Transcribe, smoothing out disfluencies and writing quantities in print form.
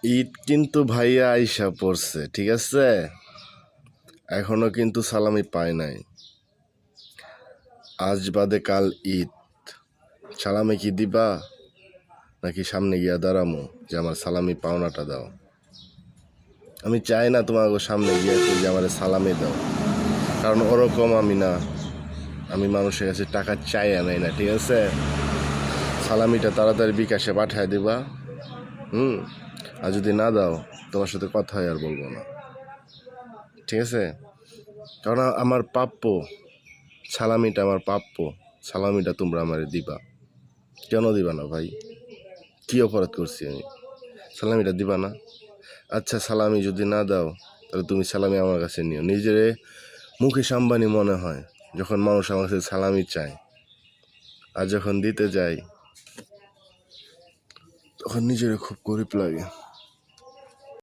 ঈদ কিন্তু ভাইয়া আইসা পড়ছে, ঠিক আছে? এখনো কিন্তু সালামি পায় নাই। আজ বাদে কাল ঈদ, সালামি কি দিবা নাকি সামনে গিয়া দাঁড়ামো যে আমার সালামি পাওনাটা দাও? আমি চাই না তোমাকে সামনে গিয়ে যে আমার সালামি দাও, কারণ ওরকম আমি না। আমি মানুষের কাছে টাকা চাই নাই না, ঠিক আছে? সালামিটা তাড়াতাড়ি বিকাশে পাঠায় দিবা। আর যদি না দাও, তোমার সাথে কথা আর বলবো না, ঠিক আছে? কারণ আমার প্রাপ্য, সালামিটা আমার প্রাপ্য। সালামিটা তোমরা আমারে দিবা। কেন দিবা না ভাই? কি অপরাধ করছি আমি? সালামিটা দিবা না? আচ্ছা, সালামি যদি না দাও, তাহলে তুমি সালামি আমার কাছে নিও। নিজেরে মুকেশ আম্বানি মনে হয় যখন মানুষ আমার কাছে সালামি চায়, আর যখন দিতে যাই তখন নিজেরে খুব গরিব লাগে।